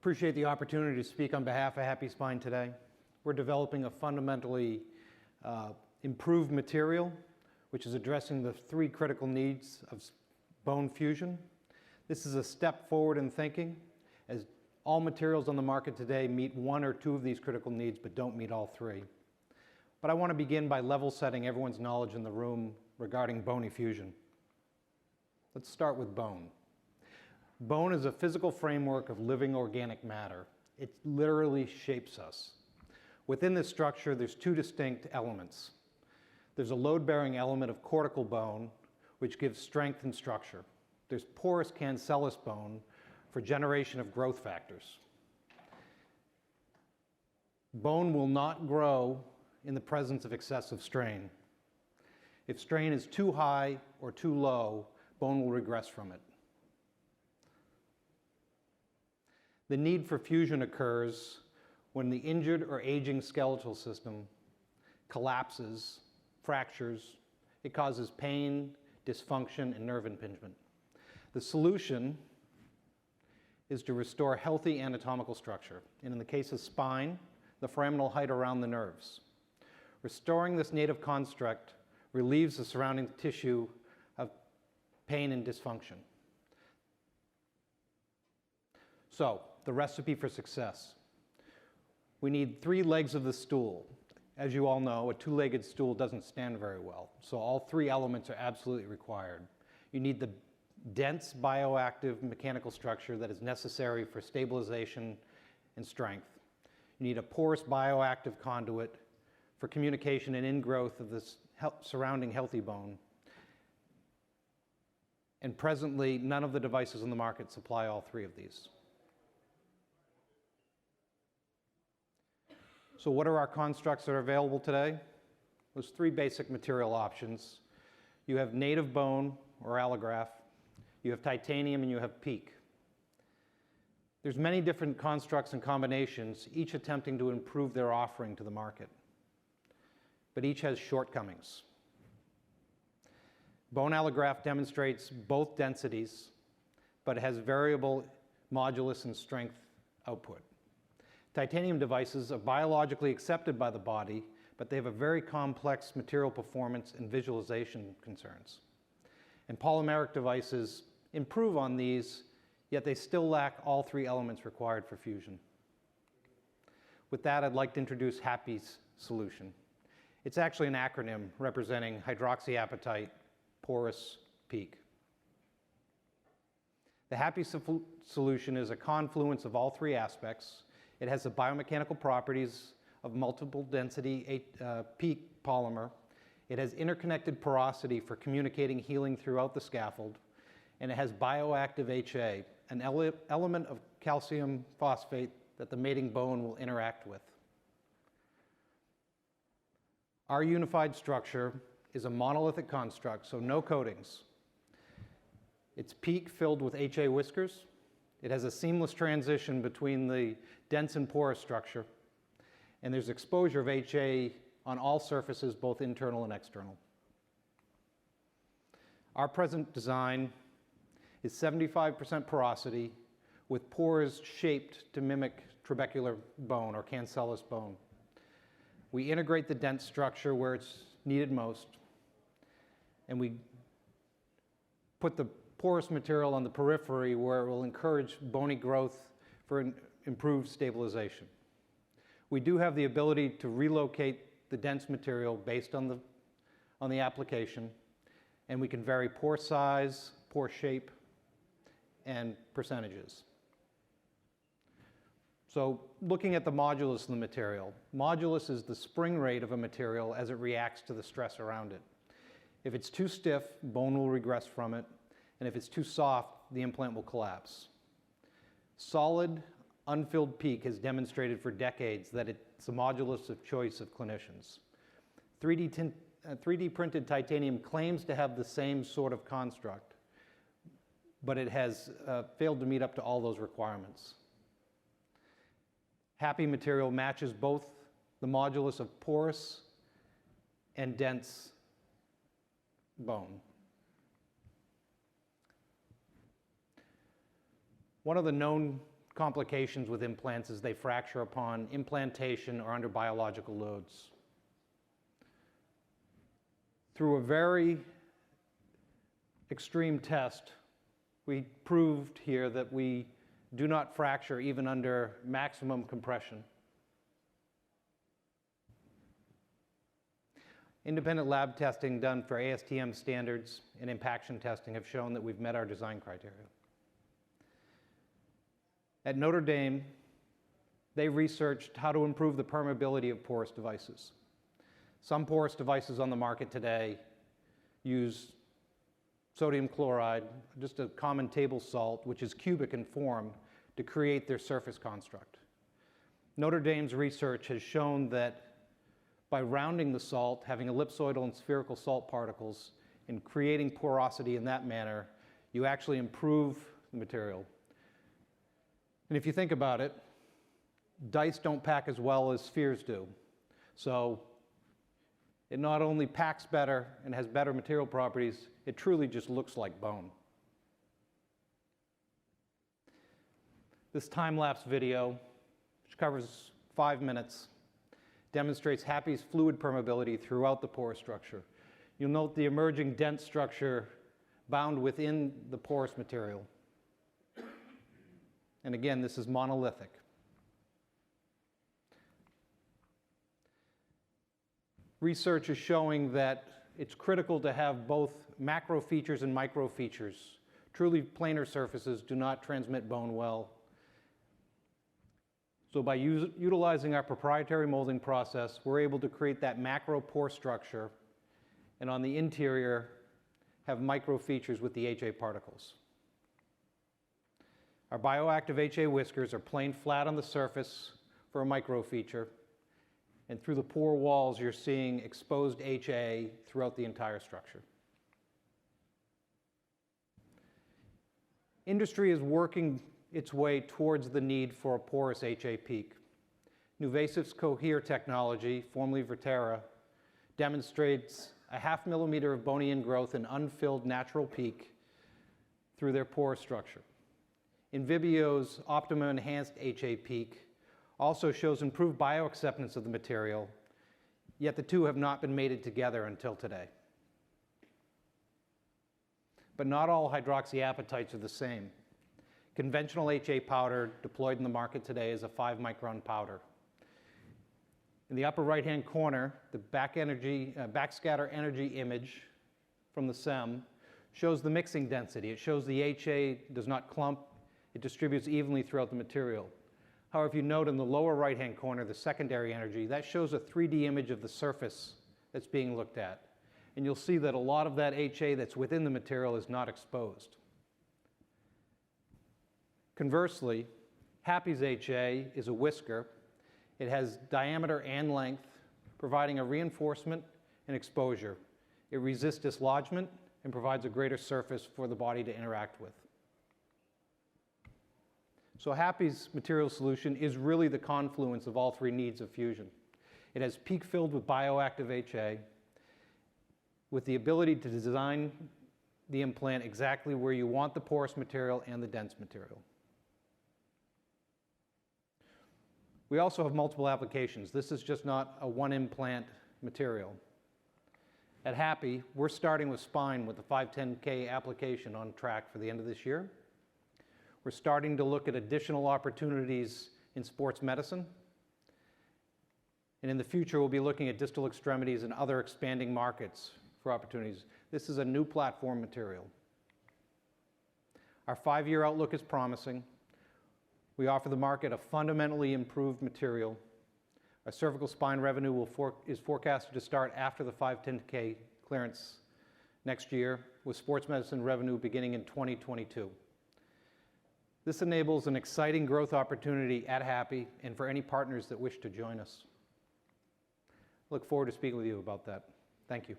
Appreciate the opportunity to speak on behalf of Happy Spine today. We're developing a fundamentally improved material which is addressing the three critical needs of bone fusion. This is a step forward in thinking, as all materials on the market today meet one or two of these critical needs but don't meet all three. But I want to begin by level setting everyone's knowledge in the room regarding bony fusion. Let's start with bone. Bone is a physical framework of living organic matter. It literally shapes us. Within this structure, there's two distinct elements. There's a load-bearing element of cortical bone, which gives strength and structure. There's porous cancellous bone for generation of growth factors. Bone will not grow in the presence of excessive strain. If strain is too high or too low, bone will regress from it. The need for fusion occurs when the injured or aging skeletal system collapses, fractures. It causes pain, dysfunction, and nerve impingement. The solution is to restore healthy anatomical structure, and in the case of spine, the foraminal height around the nerves. Restoring this native construct relieves the surrounding tissue of pain and dysfunction. So, the recipe for success. We need three legs of the stool. As you all know, a two-legged stool doesn't stand very well, so all three elements are absolutely required. You need the dense bioactive mechanical structure that is necessary for stabilization and strength. You need a porous bioactive conduit for communication and ingrowth of this surrounding healthy bone. And presently, none of the devices on the market supply all three of these. So what are our constructs that are available today? There's three basic material options. You have native bone or allograft, you have titanium, and you have PEEK. There's many different constructs and combinations, each attempting to improve their offering to the market. But each has shortcomings. Bone allograft demonstrates both densities, but it has variable modulus and strength output. Titanium devices are biologically accepted by the body, but they have a very complex material performance and visualization concerns. And polymeric devices improve on these, yet they still lack all three elements required for fusion. With that, I'd like to introduce HAPPE's solution. It's actually an acronym representing hydroxyapatite porous PEEK. The HAPPE solution is a confluence of all three aspects. It has the biomechanical properties of multiple density PEEK polymer. It has interconnected porosity for communicating healing throughout the scaffold. And it has bioactive HA, an element of calcium phosphate that the mating bone will interact with. Our unified structure is a monolithic construct, so no coatings. It's PEEK filled with HA whiskers. It has a seamless transition between the dense and porous structure, and there's exposure of HA on all surfaces, both internal and external. Our present design is 75% porosity with pores shaped to mimic trabecular bone or cancellous bone. We integrate the dense structure where it's needed most, and we put the porous material on the periphery where it will encourage bony growth for improved stabilization. We do have the ability to relocate the dense material based on the application, and we can vary pore size, pore shape, and percentages. So looking at the modulus of the material, modulus is the spring rate of a material as it reacts to the stress around it. If it's too stiff, bone will regress from it, and if it's too soft, the implant will collapse. Solid, unfilled PEEK has demonstrated for decades that it's a modulus of choice of clinicians. 3D printed titanium claims to have the same sort of construct, but it has failed to meet up to all those requirements. HAPPE material matches both the modulus of porous and dense bone. One of the known complications with implants is they fracture upon implantation or under biological loads. Through a very extreme test, we proved here that we do not fracture even under maximum compression. Independent lab testing done for ASTM standards and impaction testing have shown that we've met our design criteria. At Notre Dame, they researched how to improve the permeability of porous devices. Some porous devices on the market today use sodium chloride, just a common table salt, which is cubic in form, to create their surface construct. Notre Dame's research has shown that by rounding the salt, having ellipsoidal and spherical salt particles, and creating porosity in that manner, you actually improve the material. And if you think about it, dice don't pack as well as spheres do. So it not only packs better and has better material properties, it truly just looks like bone. This time-lapse video, which covers 5 minutes, demonstrates HAPPE's fluid permeability throughout the porous structure. You'll note the emerging dense structure bound within the porous material. And again, this is monolithic. Research is showing that it's critical to have both macro features and micro features. Truly planar surfaces do not transmit bone well. So by utilizing our proprietary molding process, we're able to create that macro pore structure, and on the interior, have micro features with the HA particles. Our bioactive HA whiskers are plain flat on the surface for a micro feature, and through the pore walls, you're seeing exposed HA throughout the entire structure. Industry is working its way towards the need for a porous HA peak. Nuvasiv's Cohere technology, formerly Vertera, demonstrates a 0.5 millimeter of bony ingrowth and unfilled natural peak through their pore structure. Invibio's Optima Enhanced HA peak also shows improved bioacceptance of the material, yet the two have not been mated together until today. But not all hydroxyapatites are the same. Conventional HA powder deployed in the market today is a 5-micron powder. In the upper right-hand corner, the backscatter energy image from the SEM shows the mixing density. It shows the HA does not clump. It distributes evenly throughout the material. However, if you note in the lower right-hand corner, the secondary energy, that shows a 3D image of the surface that's being looked at. And you'll see that a lot of that HA that's within the material is not exposed. Conversely, HAPPE's HA is a whisker. It has diameter and length, providing a reinforcement and exposure. It resists dislodgement and provides a greater surface for the body to interact with. So HAPPE's material solution is really the confluence of all three needs of fusion. It has peak filled with bioactive HA, with the ability to design the implant exactly where you want the porous material and the dense material. We also have multiple applications. This is just not a one implant material. At HAPPE, we're starting with spine with the 510(k) application on track for the end of this year. We're starting to look at additional opportunities in sports medicine. And in the future, we'll be looking at distal extremities and other expanding markets for opportunities. This is a new platform material. Our 5-year outlook is promising. We offer the market a fundamentally improved material. Our cervical spine revenue is forecasted to start after the 510(k) clearance next year, with sports medicine revenue beginning in 2022. This enables an exciting growth opportunity at HAPPE and for any partners that wish to join us. Look forward to speaking with you about that. Thank you.